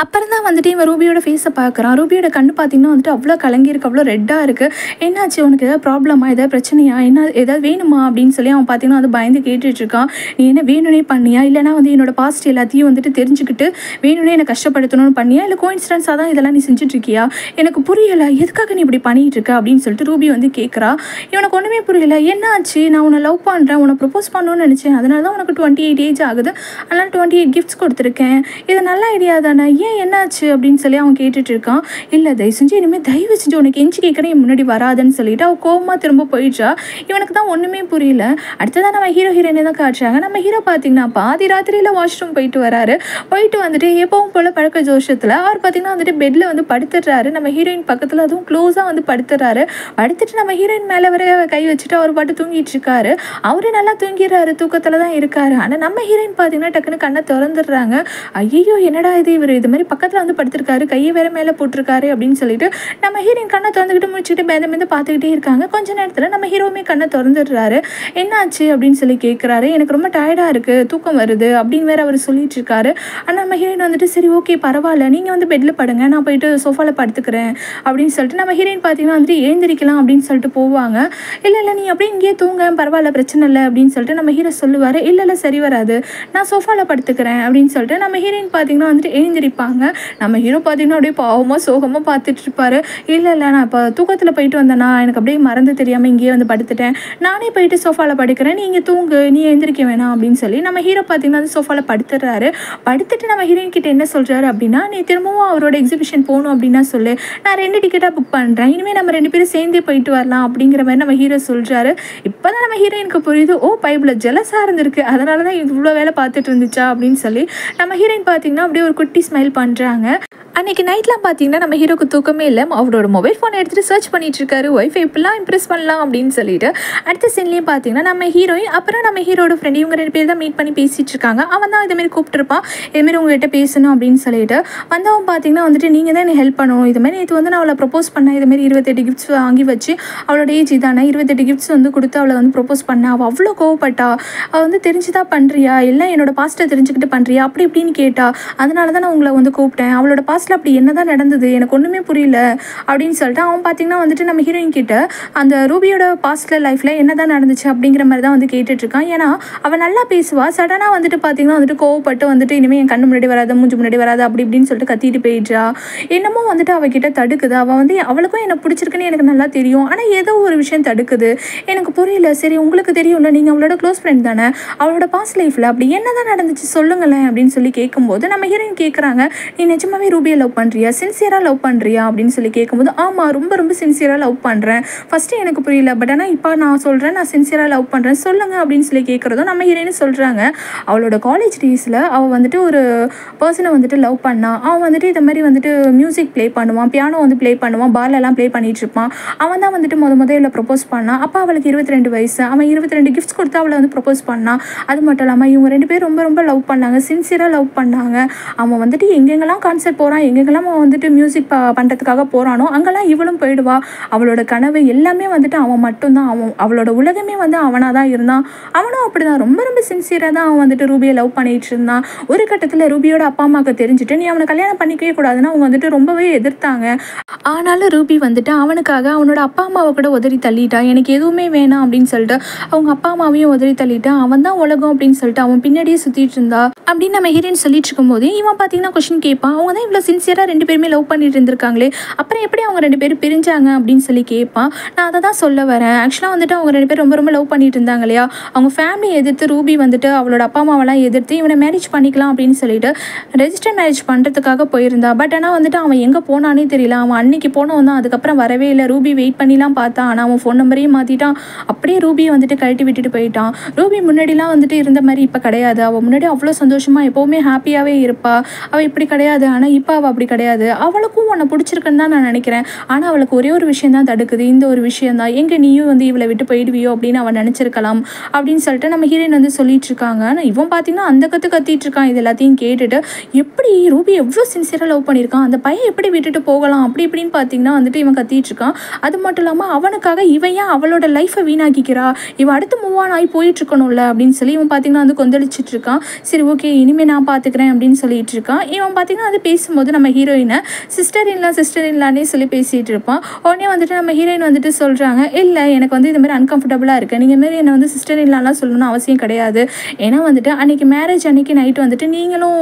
அப்புறம் தான் வந்துட்டு இவன் ரூபியோட ஃபேஸை பார்க்குறான். ரூபியோட கண்ணு பார்த்தீங்கன்னா வந்துட்டு அவ்வளோ கலங்கியிருக்கு, அவ்வளோ ரெட்டாக இருக்குது. என்னாச்சு உனக்கு, ஏதாவது ப்ராப்ளமா, ஏதாவது பிரச்சனையா, என்ன ஏதாவது வேணுமா அப்படின்னு சொல்லி அவன் பார்த்தீங்கன்னா வந்து பயந்து கேட்டுட்ருக்கான். நீ என்ன வேணும்னே பண்ணியா, இல்லைனா வந்து என்னோட பாஸ்ட் எல்லாத்தையும் வந்துட்டு தெரிஞ்சுக்கிட்டு வேணும்னே என்னை கஷ்டப்படுத்தணும்னு பண்ணியா, இல்லை கோயின்சிடன்ஸாக தான் இதெல்லாம் நீ செஞ்சுட்ருக்கியா, எனக்கு புரியலை, எதுக்காக நீ இப்படி பண்ணிகிட்டு இருக்க அப்படின்னு சொல்லிட்டு ரூபி வந்து கேட்குறா. இவனுக்கு ஒன்றுமே புரியலை. என்னாச்சு, நான் உன்னை லவ் பண்ணுறேன், உன்னை ப்ரப்போஸ் பண்ணணும்னு நினச்சேன், அதனால தான் உனக்கு 28 ஏஜ் ஆகுது, அதனால் 28 கிஃப்ட்ஸ் கொடுத்துருக்கேன், இது நல்ல ஐடியா தானே, ஏன் என்னாச்சு அப்படின்னு சொல்லி அவன் கேட்டுட்டு இருக்கான். இல்லை தயவு செஞ்சு இனிமேல் தயவு செஞ்சு உனக்கு எஞ்சி கேட்குறேன் என் முன்னாடி வராதுன்னு சொல்லிட்டு அவள் கோவமாக திரும்ப போயிடுச்சா. இவனுக்கு தான் ஒன்றுமே புரியல. அடுத்ததான் நம்ம ஹீரோயினை தான் காட்டுறாங்க. நம்ம ஹீரோ பார்த்தீங்கன்னா பாதி ராத்திரியில் வாஷ்ரூம் போயிட்டு வராரு. போயிட்டு வந்துட்டு எப்பவும் போல் பழக்க ஜோஷத்தில் அவர் பார்த்தீங்கன்னா வந்துட்டு பெட்டில் வந்து படுத்துடுறாரு. நம்ம ஹீரோயின் பக்கத்தில் அதுவும் க்ளோஸாக வந்து படுத்துடுறாரு. படுத்துட்டு நம்ம ஹீரோயின் மேலே வர கை வச்சுட்டு அவர் பாட்டு தூங்கிட்டு இருக்காரு. அவரு நல்லா தூங்கிடுறாரு, தூக்கத்தில் தான் இருக்காரு. ஆனால் நம்ம ஹீரோயின் பார்த்தீங்கன்னா டக்குன்னு கண்ணை திறந்துடுறாங்க. ஐயோ என்னடா இது, இவர் இது மாதிரி பக்கத்தில் வந்து படுத்திருக்காரு, கையை வேற மேலே போட்டிருக்காரு அப்படின்னு சொல்லிட்டு நம்ம ஹீரோயின் கண்ணை திறந்துக்கிட்டு முடிச்சுட்டு பேதமேந்து பார்த்துக்கிட்டே இருக்காங்க. கொஞ்ச நேரத்தில் நம்ம ஹீரோவுமே கண்ணை திறந்துடுறாரு. என்னாச்சு அப்படின்னு சொல்லி கேட்குறாரு. எனக்கு ரொம்ப டயர்டாக இருக்குது, தூக்கம் வருது அப்படின்னு வேற அவர் சொல்லிட்டு இருக்காரு. ஆனால் நம்ம ஹீரோயின் வந்துட்டு சரி ஓகே பரவாயில்ல, நீங்கள் வந்து பெட்டில் படுங்க, நான் போயிட்டு சோஃபாவில் படுத்துக்கிறேன் அப்படின்னு சொல்லிட்டு நம்ம ஹீரோயின் பார்த்தீங்கன்னா வந்துட்டு எழுந்திரிக்கலாம் அப்படின்னு சொல்லிட்டு போவாங்க. இல்லை நீ அப்படியே இங்கேயே தூங்க, பரவாயில்ல பிரச்சனை இல்லை அப்படின்னு சொல்லிட்டு நம்ம ஹீரோ சொல்லுவார். இல்லை சரி வராது, நான் சோஃபாவில் படுத்துக்கிறேன் அப்படின்னு சொல்லிட்டு நம்ம ஹீரோயின் பார்த்தீங்கன்னா வந்துட்டு எழுந்திரிப்பாங்க. நம்ம ஹீரோ பார்த்தீங்கன்னா அப்படியே பாவமாக சோகமாக பார்த்துட்டு இருப்பாரு. இல்லை நான் இப்போ தூக்கத்தில் போயிட்டு வந்தேன்னா எனக்கு அப்படியே மறந்து தெரியாமல் இங்கேயே வந்து படுத்துட்டேன், நானே போயிட்டு சோஃபாவில் படுக்கிறேன், நீ இங்கே தூங்கு, நீ எழுந்திரிக்க வேணாம் அப்படின்னு சொல்லி நம்ம ஹீரோ பார்த்தீங்கன்னா வந்து சோஃபாவில் படுத்துடுறாரு. படுத்துட்டு நம்ம ஹீரோயின் கிட்ட என்ன சொல்கிறாரு அப்படின்னா, நீ திரும்பவும் அவரோட எக்ஸிபிஷன் போகணும் அப்படின்னா சொல்லு, நான் 2 டிக்கெட்டாக புக் பண்ணுறேன், இனிமேல் நம்ம 2 பேரும் சேர்ந்தே போயிட்டு வரலாம் அப்படிங்கிற மாதிரி நம்ம ஹீரோ சொல்கிறாரு. இப்போ தான் நம்ம ஹீரோயினுக்கு புரியுது, ஓ பைபிள் ஜெலஸாக இருந்திருக்கு, அதனால தான் இவ்வளோ வேலை பார்த்துட்டு இருந்துச்சா அப்படின்னு சொல்லி நம்ம ஹீரோயின் பார்த்தீங்கன்னா அப்படியே ஒரு குட்டி ஸ்மைல் பண்ணுறாங்க. அன்றைக்கி நைட்லாம் பார்த்தீங்கன்னா நம்ம ஹீரோக்கு தூக்கமே இல்லை. அவரோட மொபைல் ஃபோனை எடுத்துகிட்டு சர்ச் பண்ணிட்டு இருக்காரு, ஒய்ஃபை எப்படிலாம் இம்ப்ரெஸ் பண்ணலாம் அப்படின்னு சொல்லிட்டு. அடுத்த சீன்லேயும் பார்த்தீங்கன்னா நம்ம ஹீரோயின் அப்புறம் நம்ம ஹீரோட ஃப்ரெண்ட் இவங்க 2 பேர் தான் மீட் பண்ணி பேசிகிட்டு இருக்காங்க. அவன் தான் இதுமாரி கூப்பிட்டுருப்பான், இதுமாரி உங்கள்கிட்ட பேசணும் அப்படின்னு சொல்லிட்டு. வந்தவன் பார்த்தீங்கன்னா வந்துட்டு நீங்கள் தான் எனக்கு ஹெல்ப் பண்ணணும், இதுமாரி நேற்று வந்து நான் அவளை ப்ரப்போஸ் பண்ணேன், இதுமாரி 28 கிஃப்ட்ஸ் வாங்கி வச்சு, அவளோட ஏஜ் இதானே 28 கிஃப்ட்ஸ் வந்து கொடுத்து அவளை வந்து ப்ரப்போஸ் பண்ணேன். அவள் அவ்வளோ கோவப்பட்டா, அவள் வந்து தெரிஞ்சுதான் பண்ணுறியா இல்லை என்னோட பாஸ்ட்டை தெரிஞ்சுக்கிட்டு பண்ணுறியா அப்படி இப்படின்னு கேட்டா. அதனால தான் நான் உங்களை வந்து கூப்பிட்டேன், அவளோட பாஸ்ட்டில் அப்படி என்ன தான் நடந்தது எனக்கு ஒன்றுமே புரியல அப்படின்னு சொல்லிட்டு அவன் பார்த்தீங்கன்னா வந்துட்டு நம்ம ஹீரோயின் கிட்ட அந்த ரூபியோட பாஸ்ட்டில் லைஃப்பில் என்ன தான் நடந்துச்சு அப்படிங்கிற மாதிரி தான் வந்து கேட்டுட்ருக்கான். ஏன்னா அவள் நல்லா பேசுவா, சடனாக வந்துட்டு பார்த்தீங்கன்னா வந்துட்டு கோவப்பட்டு வந்துட்டு இனிமேல் என் கண்ணு முன்னாடி வராது, மூஞ்சி முன்னாடி வராது அப்படி இப்படின்னு சொல்லிட்டு கத்திட்டு போயிடுறா. என்னமோ வந்துட்டு அவகிட்ட தடுக்குது. அவள் வந்து அவளுக்கும் எனக்கு பிடிச்சிருக்குன்னு எனக்கு நல்லா தெரியும், ஆனால் ஏதோ ஒரு விஷயம் தடுக்குது, எனக்கு புரியல. சரி உங்களுக்கு தெரியும்ல, நீங்கள் அவளோட க்ளோஸ் ஃப்ரெண்ட் தானே, அவளோட பாஸ்ட் லைஃப்பில் அப்படி என்ன தான் நடந்துச்சு சொல்லுங்களேன் அப்படின்னு சொல்லி கேட்கும்போது நம்ம ஹீரோயின் கேட்குறாங்க, நீ நிஜமாவே ரூபியை லவ் பண்ணுறியா, சின்சியராக லவ் பண்ணுறியா அப்படின்னு சொல்லி கேட்கும்போது ஆமாம் ரொம்ப ரொம்ப சின்சியராக லவ் பண்ணுறேன், ஃபஸ்ட்டு எனக்கு புரியல பட் ஆனால் இப்போ நான் சொல்கிறேன் நான் சின்சியராக லவ் பண்ணுறேன் சொல்லுங்கள் அப்படின்னு சொல்லி கேட்குறதும் நம்ம ஹீரோயின் சொல்கிறாங்க. அவளோட காலேஜ் டேஸில் அவள் வந்துட்டு ஒரு பர்சனை வந்துட்டு லவ் பண்ணான். அவன் வந்துட்டு இது மாதிரி வந்துட்டு மியூசிக் ப்ளே பண்ணுவான், பியானோ வந்து ப்ளே பண்ணுவான், பார்லெல்லாம் ப்ளே பண்ணிகிட்டு இருப்பான். அவன் தான் வந்துட்டு முதல்ல ப்ரப்போஸ் பண்ணான். அப்போ அவளுக்கு 22 வயசு, அவன் 22 கிஃப்ட்ஸ் கொடுத்து அவளை வந்து ப்ரப்போஸ் பண்ணான். அது மட்டும் இல்லாமல் இவங்க 2 பேரும் ரொம்ப ரொம்ப லவ் பண்ணாங்க, சின்சியராக லவ் பண்ணாங்க. அவன் வந்துட்டு எங்கெங்கெல்லாம் கான்சர்ட் போகிறான், எங்கெங்கெல்லாம் அவன் வந்துட்டு மியூசிக் பண்ணுறதுக்காக போகிறானோ அங்கெல்லாம் இவளும் போயிடுவா. அவளோட கனவு எல்லாமே வந்துட்டு அவன் மட்டும்தான், அவளோட உலகமே வந்து அவனாக தான் இருந்தான். அவனும் அப்படி தான் ரொம்ப ரொம்ப சின்சியராக தான் அவன் வந்துட்டு ரூபியை லவ் பண்ணிகிட்டு இருந்தான். ஒரு கட்டத்தில் ரூபியோட அப்பா அம்மாவுக்கு தெரிஞ்சுட்டு நீ அவனை கல்யாணம் பண்ணிக்கவே கூடாதுன்னு அவங்க வந்துட்டு ரொம்பவே எதிர்த்தாங்க. ஆனாலும் ரூபி வந்துட்டு அவனுக்காக அவனோட அப்பா அம்மாவை கூட உதறி தள்ளிட்டா. எனக்கு எதுவுமே வேணாம் அப்படின்னு சொல்லிட்டு அவங்க அப்பா அம்மாவையும் உதறி தள்ளிட்டு அவன் தான் உலகம் அப்படின்னு சொல்லிட்டு அவன் பின்னாடியே சுற்றிட்டு இருந்தா அப்படின்னு நம்ம ஹீரோயின் சொல்லிட்டு இருக்கும்போது இவன் பார்த்தீங்கன்னா கொஸ்டின் கேட்பான், அவங்க தான் இவ்வளோ சின்சியராக 2 பேருமே லவ் பண்ணிட்டு இருந்திருக்காங்களே அப்புறம் எப்படி அவங்க 2 பேரும் பிரிஞ்சாங்க அப்படின்னு சொல்லி கேட்பான். நான் அதை தான் சொல்ல வரேன், ஆக்சுவலாக வந்துட்டு அவங்க 2 பேரும் ரொம்ப ரொம்ப லவ் பண்ணிட்டு இருந்தாங்க இல்லையா, அவங்க ஃபேமிலி எதிர்த்து ரூபி வந்துட்டு அவளோட அப்பா அம்மாவெல்லாம் எதிர்த்து இவனை மேரேஜ் பண்ணிக்கலாம் அப்படின்னு சொல்லிட்டு ரெஜிஸ்டர் மேரேஜ் பண்ணுறதுக்காக போயிருந்தா. பட் ஆனால் வந்துட்டு அவன் எங்கே போனானே தெரியல. அவன் அன்னைக்கு போனவன் தான் அதுக்கப்புறம் வரவே இல்லை. ரூபி வெயிட் பண்ணிலாம் பார்த்தான், ஆனால் அவன் ஃபோன் நம்பரையும் மாற்றிட்டான். அப்படியே ரூபியை வந்துட்டு கழட்டி விட்டுட்டு போயிட்டான். ரூபி முன்னாடிலாம் வந்துட்டு இருந்த மாதிரி இப்போ கிடையாது. அவள் முன்னாடி அவ்வளோ சந்தோஷமாக எப்போவுமே ஹாப்பியாகவே இருப்பா. அவள் இப்படி கிடையாது, ஆனால் இப்போ அவள் அப்படி கிடையாது. அவளுக்கும் உன்னை பிடிச்சிருக்குன்னு தான் நான் நினைக்கிறேன், ஆனால் அவளுக்கு ஒரே ஒரு விஷயம் தான் தடுக்குது, இந்த ஒரு விஷயம் தான். எங்கே நீயும் வந்து இவளை விட்டு போயிடுவியோ அப்படின்னு அவன் நினச்சிருக்கலாம் அப்படின்னு சொல்லிட்டு நம்ம ஹீரோயின் வந்து சொல்லிட்டு இருக்காங்க. ஆனால் இவன் பார்த்தீங்கன்னா அந்த கத்திட்டு இருக்கான். இது எல்லாத்தையும் கேட்டுட்டு எப்படி ரூபி எவ்வளோ சின்சியராக லவ் பண்ணியிருக்கான், அந்த பையன் எப்படி விட்டுட்டு போகலாம் அப்படி இப்படின்னு பார்த்தீங்கன்னா வந்துட்டு இவன் கத்திட்டு இருக்கான். அது மட்டும் இல்லாமல் அவனுக்காக இவன் ஏன் அவளோட லைஃப்பை வீணாக்கிக்கிறா, இவன் அடுத்து மூவ் ஆன் ஆகி போயிட்டு இருக்கணும்ல அப்படின்னு சொல்லி இவன் பார்த்தீங்கன்னா வந்து கொந்தளிச்சிட்டு இருக்கான். சரி ஓகே இனிமேல் நான் பார்த்துக்கிறேன் அப்படின்னு சொல்லிட்டு இருக்கான். இவன் பார்த்தீங்கன்னா அது பேசும்போது நம்ம ஹீரோயினை சிஸ்டர் இன்லானே சொல்லி பேசிகிட்டு இருப்பான். உடனே வந்துட்டு நம்ம ஹீரோயின் வந்துட்டு சொல்கிறாங்க, இல்லை எனக்கு வந்து இது மாதிரி அன்கம்ஃபர்டபுளாக இருக்குது, நீங்கள் மாரி என்னை வந்து சிஸ்டர் இன்லாலாம் சொல்லணும்னு அவசியம் கிடையாது. ஏன்னா வந்துட்டு அன்றைக்கி மேரேஜ் அன்றைக்கி நைட்டு வந்துட்டு நீங்களும்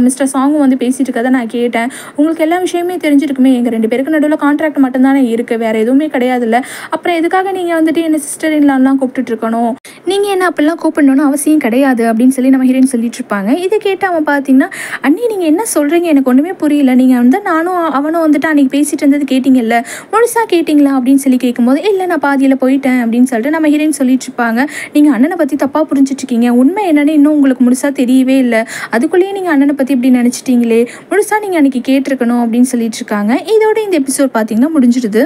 மிஸ்டர் சாங்கும் வந்து பேசிகிட்டு இருக்கதை நான் கேட்டேன். உங்களுக்கு எல்லா விஷயமே தெரிஞ்சிருக்குமே, எங்கள் 2 பேருக்கு நடுவில் கான்ட்ராக்ட் மட்டும்தானே இருக்குது, வேறு எதுவுமே கிடையாதுல்ல, அப்புறம் எதுக்காக நீங்கள் வந்துட்டு என்னை சிஸ்டர் இன்லான்லாம் கூப்பிட்டுட்டு இருக்கணும், நீங்கள் என்ன அப்படிலாம் கூப்பிடணும்னு அவசியம் கிடையாது அப்படின்னு சொல்லி நம்ம ஹீரோயின் சொல்லிட்டு இருப்பாங்க. இதை கேட்டு அவன் பார்த்தீங்கன்னா அண்ணி நீங்கள் என்ன சொல்கிறீங்க எனக்கு ஒன்றுமே புரியல, நீங்கள் வந்து நானும் அவனும் வந்துட்டு அன்றைக்கி பேசிகிட்டு இருந்தது கேட்டிங்கல்ல, முழுசாக கேட்டிங்களா அப்படின்னு சொல்லி கேட்கும்போது இல்லை நான் பாதியில் போயிட்டேன் அப்படின்னு சொல்லிட்டு நம்ம ஹீரோயின் சொல்லிட்டு இருப்பாங்க. நீங்கள் அண்ணனை பற்றி தப்பாக புரிஞ்சிட்ருக்கீங்க, உண்மை என்னன்னு இன்னும் உங்களுக்கு முழுசாக தெரியவே இல்லை, அதுக்குள்ளேயே நீங்கள் அண்ணனை பற்றி இப்படி நினச்சிட்டிங்களே, முழுசாக நீங்கள் அன்றைக்கி கேட்டிருக்கணும் அப்படின்னு சொல்லிட்டு இருக்காங்க. இதோட இந்த எபிசோட் பார்த்தீங்கன்னா முடிஞ்சிடுது.